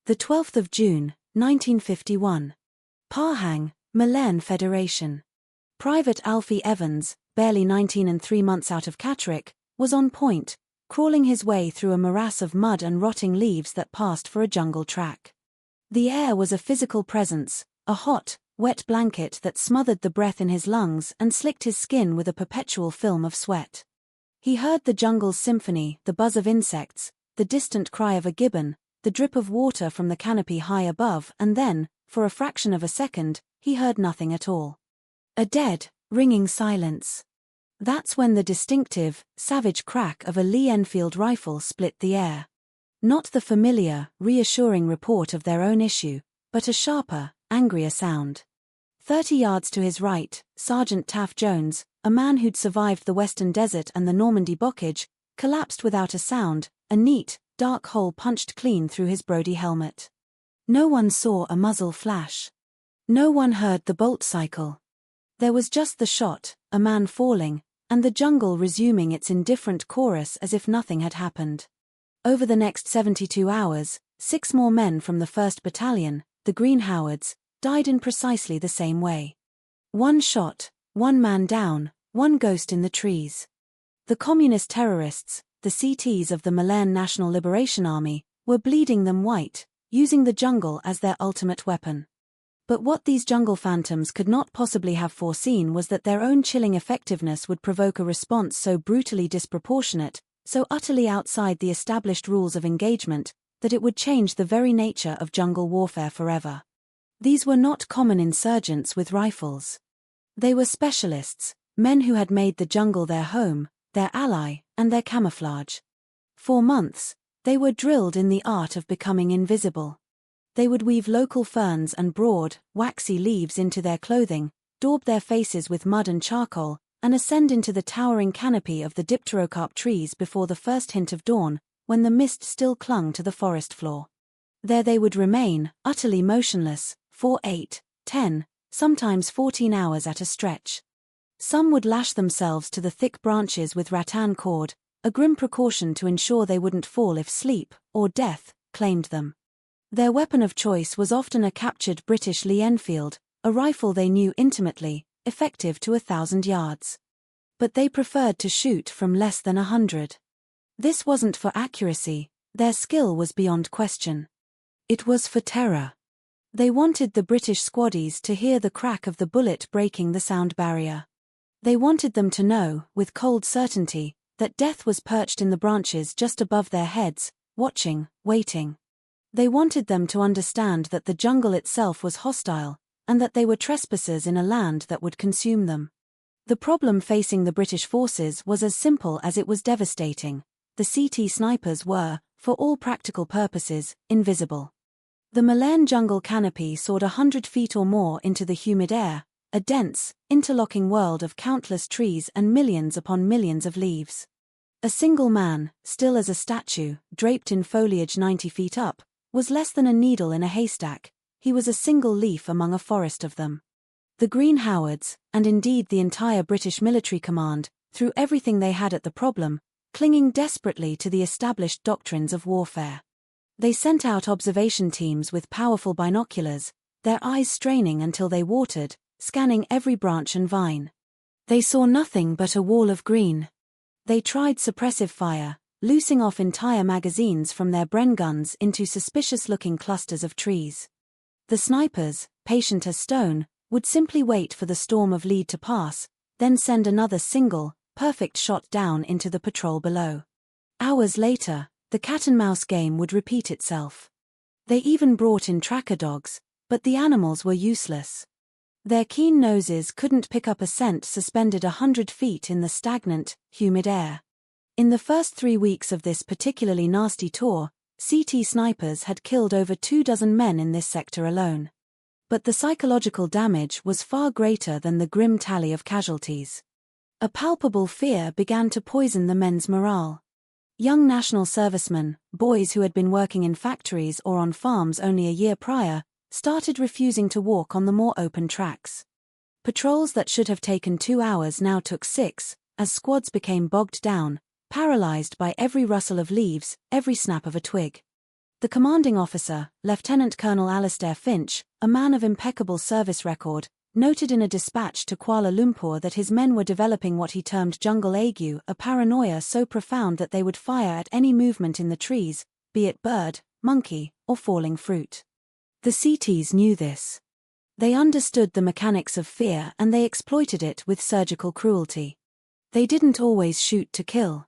The 12th of June, 1951. Pahang, Malayan Federation. Private Alfie Evans, barely 19 and 3 months out of Catterick, was on point, crawling his way through a morass of mud and rotting leaves that passed for a jungle track. The air was a physical presence, a hot, wet blanket that smothered the breath in his lungs and slicked his skin with a perpetual film of sweat. He heard the jungle's symphony, the buzz of insects, the distant cry of a gibbon, the drip of water from the canopy high above, and then, for a fraction of a second, he heard nothing at all. A dead, ringing silence. That's when the distinctive, savage crack of a Lee Enfield rifle split the air. Not the familiar, reassuring report of their own issue, but a sharper, angrier sound. 30 yards to his right, Sergeant Taff Jones, a man who'd survived the Western Desert and the Normandy Bockage, collapsed without a sound, a neat, dark hole punched clean through his Brodie helmet. No one saw a muzzle flash. No one heard the bolt cycle. There was just the shot, a man falling, and the jungle resuming its indifferent chorus as if nothing had happened. Over the next 72 hours, 6 more men from the 1st Battalion, the Green Howards, died in precisely the same way. 1 shot, 1 man down, 1 ghost in the trees. The communist terrorists, the CTs of the Malayan National Liberation Army, were bleeding them white, using the jungle as their ultimate weapon. But what these jungle phantoms could not possibly have foreseen was that their own chilling effectiveness would provoke a response so brutally disproportionate, so utterly outside the established rules of engagement, that it would change the very nature of jungle warfare forever. These were not common insurgents with rifles. They were specialists, men who had made the jungle their home, their ally, and their camouflage. For months, they were drilled in the art of becoming invisible. They would weave local ferns and broad, waxy leaves into their clothing, daub their faces with mud and charcoal, and ascend into the towering canopy of the dipterocarp trees before the first hint of dawn, when the mist still clung to the forest floor. There they would remain, utterly motionless, for 8, 10, sometimes 14 hours at a stretch. Some would lash themselves to the thick branches with rattan cord, a grim precaution to ensure they wouldn't fall if sleep, or death, claimed them. Their weapon of choice was often a captured British Lee Enfield, a rifle they knew intimately, effective to 1,000 yards. But they preferred to shoot from less than 100. This wasn't for accuracy, their skill was beyond question. It was for terror. They wanted the British squaddies to hear the crack of the bullet breaking the sound barrier. They wanted them to know, with cold certainty, that death was perched in the branches just above their heads, watching, waiting. They wanted them to understand that the jungle itself was hostile, and that they were trespassers in a land that would consume them. The problem facing the British forces was as simple as it was devastating. The CT snipers were, for all practical purposes, invisible. The Malayan jungle canopy soared 100 feet or more into the humid air, a dense, interlocking world of countless trees and millions upon millions of leaves. A single man, still as a statue, draped in foliage 90 feet up, was less than a needle in a haystack. He was a single leaf among a forest of them. The Green Howards, and indeed the entire British military command, threw everything they had at the problem, clinging desperately to the established doctrines of warfare. They sent out observation teams with powerful binoculars, their eyes straining until they watered, scanning every branch and vine. They saw nothing but a wall of green. They tried suppressive fire, loosing off entire magazines from their Bren guns into suspicious-looking clusters of trees. The snipers, patient as stone, would simply wait for the storm of lead to pass, then send another single, perfect shot down into the patrol below. Hours later, the cat-and-mouse game would repeat itself. They even brought in tracker dogs, but the animals were useless. Their keen noses couldn't pick up a scent suspended 100 feet in the stagnant, humid air. In the first 3 weeks of this particularly nasty tour, CT snipers had killed over 24 men in this sector alone. But the psychological damage was far greater than the grim tally of casualties. A palpable fear began to poison the men's morale. Young national servicemen, boys who had been working in factories or on farms only a year prior, started refusing to walk on the more open tracks. Patrols that should have taken 2 hours now took 6, as squads became bogged down, paralyzed by every rustle of leaves, every snap of a twig. The commanding officer, Lieutenant Colonel Alastair Finch, a man of impeccable service record, noted in a dispatch to Kuala Lumpur that his men were developing what he termed jungle ague, a paranoia so profound that they would fire at any movement in the trees, be it bird, monkey, or falling fruit. The CTs knew this. They understood the mechanics of fear and they exploited it with surgical cruelty. They didn't always shoot to kill.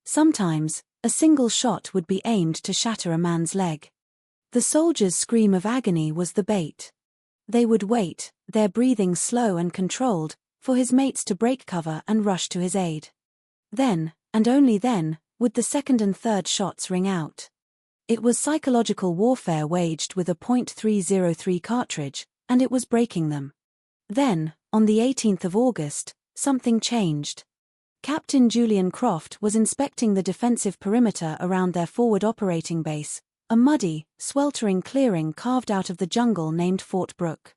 Sometimes, a single shot would be aimed to shatter a man's leg. The soldier's scream of agony was the bait. They would wait, their breathing slow and controlled, for his mates to break cover and rush to his aid. Then, and only then, would the second and third shots ring out. It was psychological warfare waged with a .303 cartridge, and it was breaking them. Then, on the 18th of August, something changed. Captain Julian Croft was inspecting the defensive perimeter around their forward operating base, a muddy, sweltering clearing carved out of the jungle named Fort Brooke.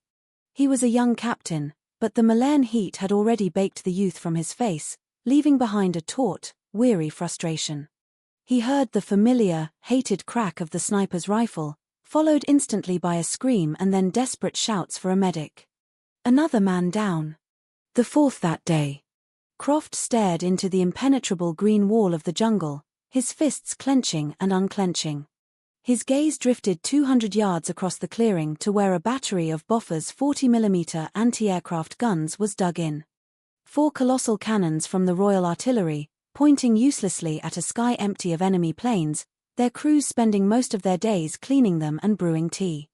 He was a young captain, but the Malayan heat had already baked the youth from his face, leaving behind a taut, weary frustration. He heard the familiar, hated crack of the sniper's rifle, followed instantly by a scream and then desperate shouts for a medic. Another man down. The fourth that day. Croft stared into the impenetrable green wall of the jungle, his fists clenching and unclenching. His gaze drifted 200 yards across the clearing to where a battery of Boffa's 40mm anti-aircraft guns was dug in. 4 colossal cannons from the Royal Artillery, pointing uselessly at a sky empty of enemy planes, their crews spending most of their days cleaning them and brewing tea.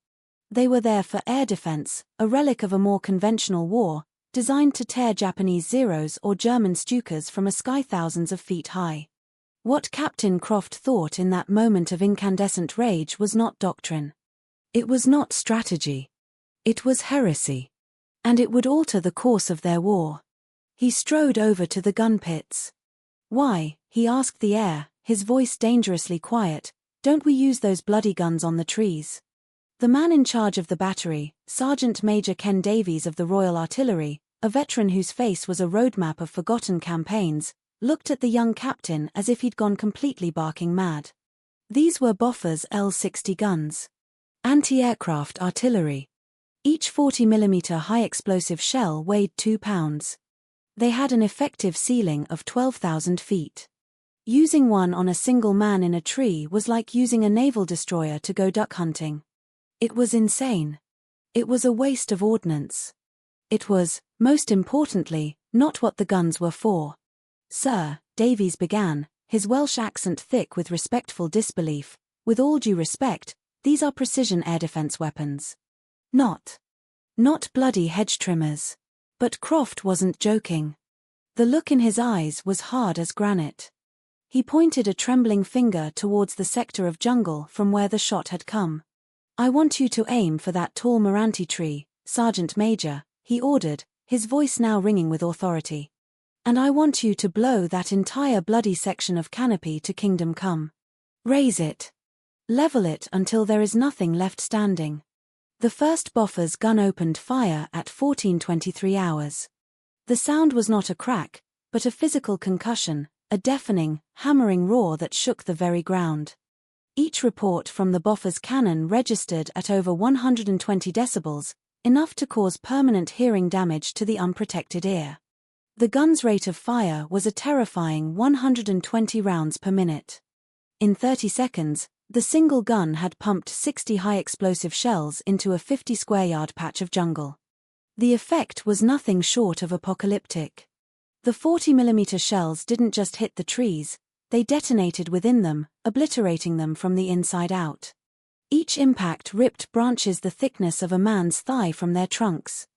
They were there for air defense, a relic of a more conventional war, designed to tear Japanese Zeros or German Stukas from a sky thousands of feet high. What Captain Croft thought in that moment of incandescent rage was not doctrine. It was not strategy. It was heresy. And it would alter the course of their war. He strode over to the gun pits. "Why," he asked the air, his voice dangerously quiet, "don't we use those bloody guns on the trees?" The man in charge of the battery, Sergeant Major Ken Davies of the Royal Artillery, a veteran whose face was a roadmap of forgotten campaigns, looked at the young captain as if he'd gone completely barking mad. These were Boffa's L-60 guns. Anti-aircraft artillery. Each 40mm high-explosive shell weighed 2 pounds. They had an effective ceiling of 12,000 feet. Using one on a single man in a tree was like using a naval destroyer to go duck hunting. It was insane. It was a waste of ordnance. It was, most importantly, not what the guns were for. "Sir," Davies began, his Welsh accent thick with respectful disbelief, "with all due respect, these are precision air defense weapons. Not bloody hedge trimmers." But Croft wasn't joking. The look in his eyes was hard as granite. He pointed a trembling finger towards the sector of jungle from where the shot had come. "I want you to aim for that tall Meranti tree, Sergeant Major," he ordered, his voice now ringing with authority. "And I want you to blow that entire bloody section of canopy to kingdom come. Raise it. Level it until there is nothing left standing." The first Boffa's gun opened fire at 14:23 hours. The sound was not a crack, but a physical concussion, a deafening, hammering roar that shook the very ground. Each report from the Boffa's cannon registered at over 120 decibels, enough to cause permanent hearing damage to the unprotected ear. The gun's rate of fire was a terrifying 120 rounds per minute. In 30 seconds, the single gun had pumped 60 high-explosive shells into a 50-square-yard patch of jungle. The effect was nothing short of apocalyptic. The 40mm shells didn't just hit the trees, they detonated within them, obliterating them from the inside out. Each impact ripped branches the thickness of a man's thigh from their trunks.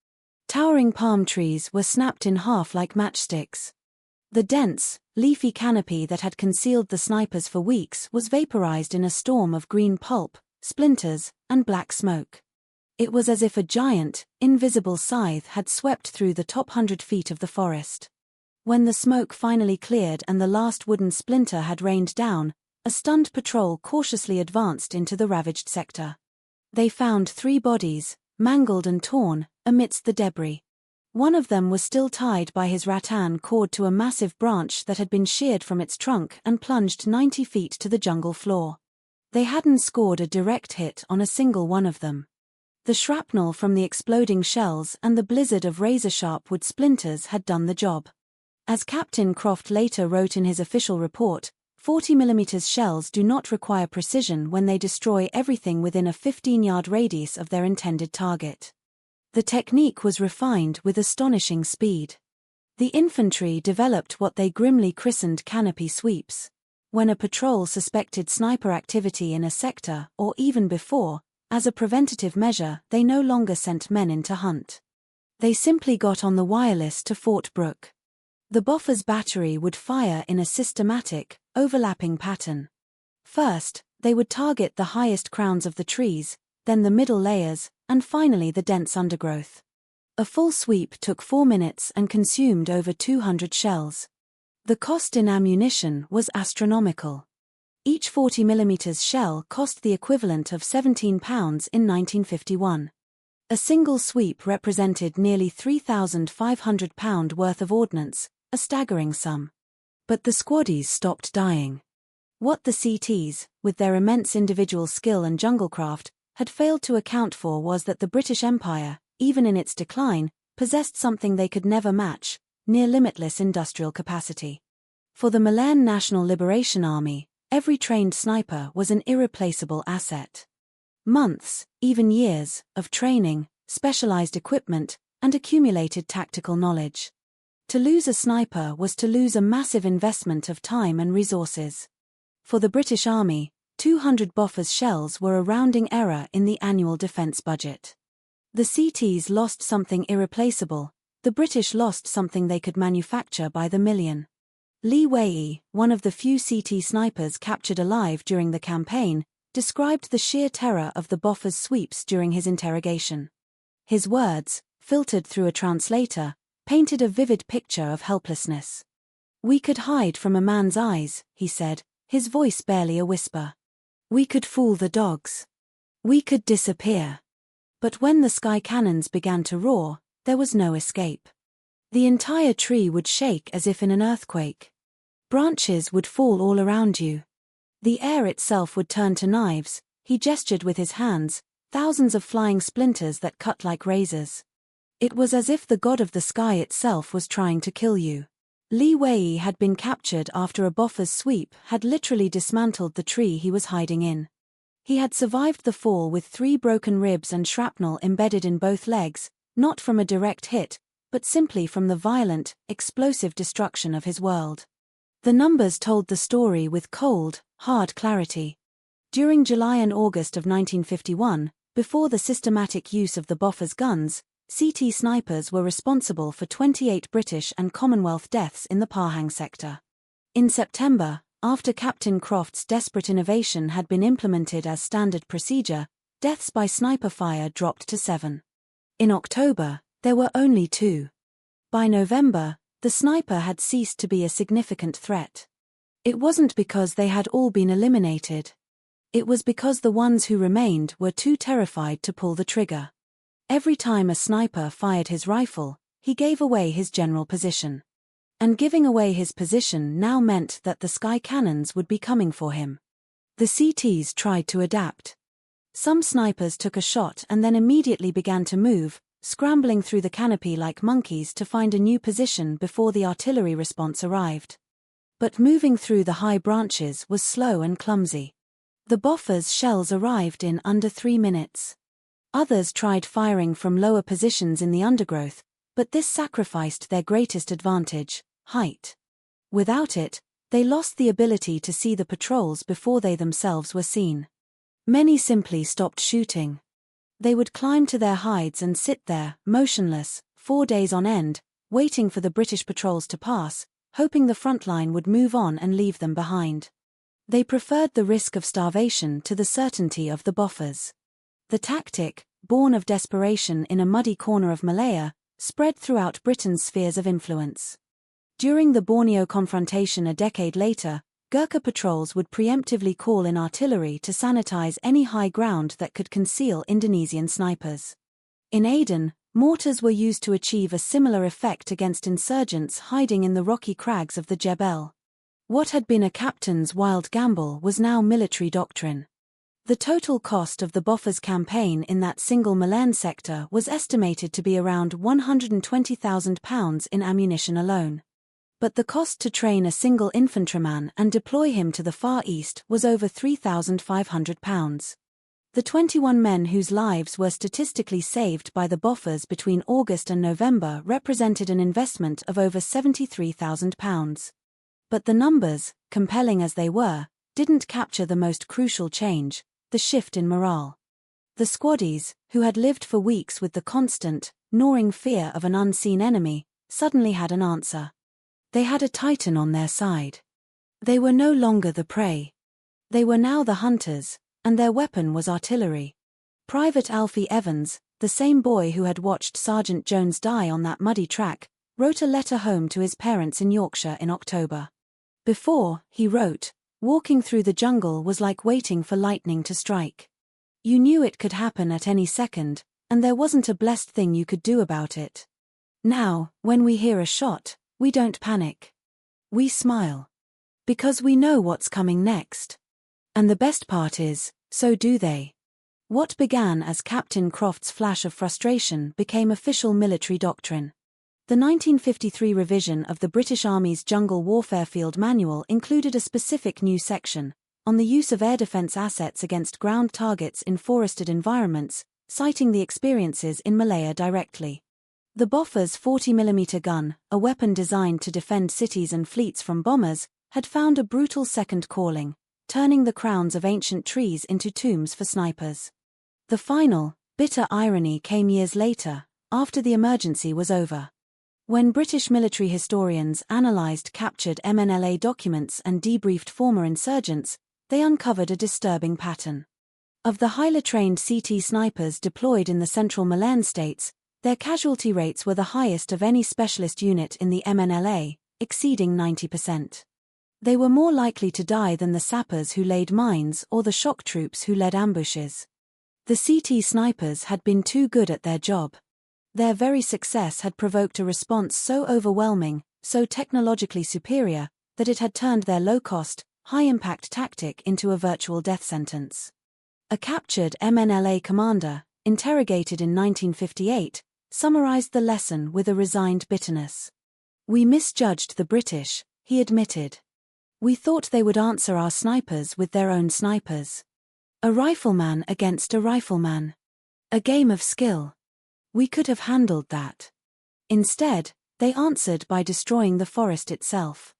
Towering palm trees were snapped in half like matchsticks. The dense, leafy canopy that had concealed the snipers for weeks was vaporized in a storm of green pulp, splinters, and black smoke. It was as if a giant, invisible scythe had swept through the top 100 feet of the forest. When the smoke finally cleared and the last wooden splinter had rained down, a stunned patrol cautiously advanced into the ravaged sector. They found 3 bodies, mangled and torn, amidst the debris. One of them was still tied by his rattan cord to a massive branch that had been sheared from its trunk and plunged 90 feet to the jungle floor. They hadn't scored a direct hit on a single one of them. The shrapnel from the exploding shells and the blizzard of razor-sharp wood splinters had done the job. As Captain Croft later wrote in his official report, 40mm shells do not require precision when they destroy everything within a 15-yard radius of their intended target. The technique was refined with astonishing speed. The infantry developed what they grimly christened canopy sweeps. When a patrol suspected sniper activity in a sector, or even before, as a preventative measure, they no longer sent men in to hunt. They simply got on the wireless to Fort Brooke. The Bofors battery would fire in a systematic, overlapping pattern. First, they would target the highest crowns of the trees, then the middle layers, and finally the dense undergrowth. A full sweep took 4 minutes and consumed over 200 shells. The cost in ammunition was astronomical. Each 40mm shell cost the equivalent of £17 in 1951. A single sweep represented nearly £3,500 worth of ordnance, a staggering sum. But the squaddies stopped dying. What the CTs, with their immense individual skill and junglecraft, had failed to account for was that the British Empire, even in its decline, possessed something they could never match: near-limitless industrial capacity. For the Malayan National Liberation Army, every trained sniper was an irreplaceable asset. Months, even years, of training, specialized equipment, and accumulated tactical knowledge. To lose a sniper was to lose a massive investment of time and resources. For the British Army, 200 Bofors shells were a rounding error in the annual defense budget. The CTs lost something irreplaceable, the British lost something they could manufacture by the million. Lee Wei, one of the few CT snipers captured alive during the campaign, described the sheer terror of the Bofors sweeps during his interrogation. His words, filtered through a translator, painted a vivid picture of helplessness. "We could hide from a man's eyes," he said, his voice barely a whisper. "We could fool the dogs. We could disappear." But when the sky cannons began to roar, there was no escape. The entire tree would shake as if in an earthquake. Branches would fall all around you. The air itself would turn to knives, he gestured with his hands, thousands of flying splinters that cut like razors. It was as if the god of the sky itself was trying to kill you. Lee Wei had been captured after a Bofors sweep had literally dismantled the tree he was hiding in. He had survived the fall with 3 broken ribs and shrapnel embedded in both legs, not from a direct hit, but simply from the violent, explosive destruction of his world. The numbers told the story with cold, hard clarity. During July and August of 1951, before the systematic use of the Bofors guns, CT snipers were responsible for 28 British and Commonwealth deaths in the Pahang sector. In September, after Captain Croft's desperate innovation had been implemented as standard procedure, deaths by sniper fire dropped to 7. In October, there were only 2. By November, the sniper had ceased to be a significant threat. It wasn't because they had all been eliminated. It was because the ones who remained were too terrified to pull the trigger. Every time a sniper fired his rifle, he gave away his general position. And giving away his position now meant that the sky cannons would be coming for him. The CTs tried to adapt. Some snipers took a shot and then immediately began to move, scrambling through the canopy like monkeys to find a new position before the artillery response arrived. But moving through the high branches was slow and clumsy. The Bofors shells arrived in under 3 minutes. Others tried firing from lower positions in the undergrowth, but this sacrificed their greatest advantage: height. Without it, they lost the ability to see the patrols before they themselves were seen. Many simply stopped shooting. They would climb to their hides and sit there, motionless, 4 days on end, waiting for the British patrols to pass, hoping the front line would move on and leave them behind. They preferred the risk of starvation to the certainty of the Bofors. The tactic, born of desperation in a muddy corner of Malaya, spread throughout Britain's spheres of influence. During the Borneo confrontation a decade later, Gurkha patrols would preemptively call in artillery to sanitize any high ground that could conceal Indonesian snipers. In Aden, mortars were used to achieve a similar effect against insurgents hiding in the rocky crags of the Jebel. What had been a captain's wild gamble was now military doctrine. The total cost of the Bofors campaign in that single Melaine sector was estimated to be around £120,000 in ammunition alone. But the cost to train a single infantryman and deploy him to the Far East was over £3,500. The 21 men whose lives were statistically saved by the Bofors between August and November represented an investment of over £73,000. But the numbers, compelling as they were, didn't capture the most crucial change, the shift in morale. The squaddies, who had lived for weeks with the constant, gnawing fear of an unseen enemy, suddenly had an answer. They had a titan on their side. They were no longer the prey. They were now the hunters, and their weapon was artillery. Private Alfie Evans, the same boy who had watched Sergeant Jones die on that muddy track, wrote a letter home to his parents in Yorkshire in October. Before, he wrote, walking through the jungle was like waiting for lightning to strike. You knew it could happen at any second, and there wasn't a blessed thing you could do about it. Now, when we hear a shot, we don't panic. We smile. Because we know what's coming next. And the best part is, so do they. What began as Captain Croft's flash of frustration became official military doctrine. The 1953 revision of the British Army's Jungle Warfare Field Manual included a specific new section on the use of air defense assets against ground targets in forested environments, citing the experiences in Malaya directly. The Bofors 40mm gun, a weapon designed to defend cities and fleets from bombers, had found a brutal second calling, turning the crowns of ancient trees into tombs for snipers. The final, bitter irony came years later, after the emergency was over. When British military historians analysed captured MNLA documents and debriefed former insurgents, they uncovered a disturbing pattern. Of the highly trained CT snipers deployed in the central Melaine states, their casualty rates were the highest of any specialist unit in the MNLA, exceeding 90%. They were more likely to die than the sappers who laid mines or the shock troops who led ambushes. The CT snipers had been too good at their job. Their very success had provoked a response so overwhelming, so technologically superior, that it had turned their low-cost, high-impact tactic into a virtual death sentence. A captured MNLA commander, interrogated in 1958, summarized the lesson with a resigned bitterness. We misjudged the British, he admitted. We thought they would answer our snipers with their own snipers. A rifleman against a rifleman. A game of skill. We could have handled that. Instead, they answered by destroying the forest itself.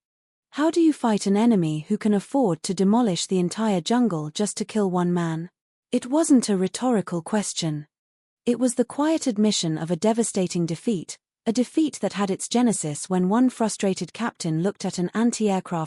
How do you fight an enemy who can afford to demolish the entire jungle just to kill one man? It wasn't a rhetorical question. It was the quiet admission of a devastating defeat, a defeat that had its genesis when one frustrated captain looked at an anti-aircraft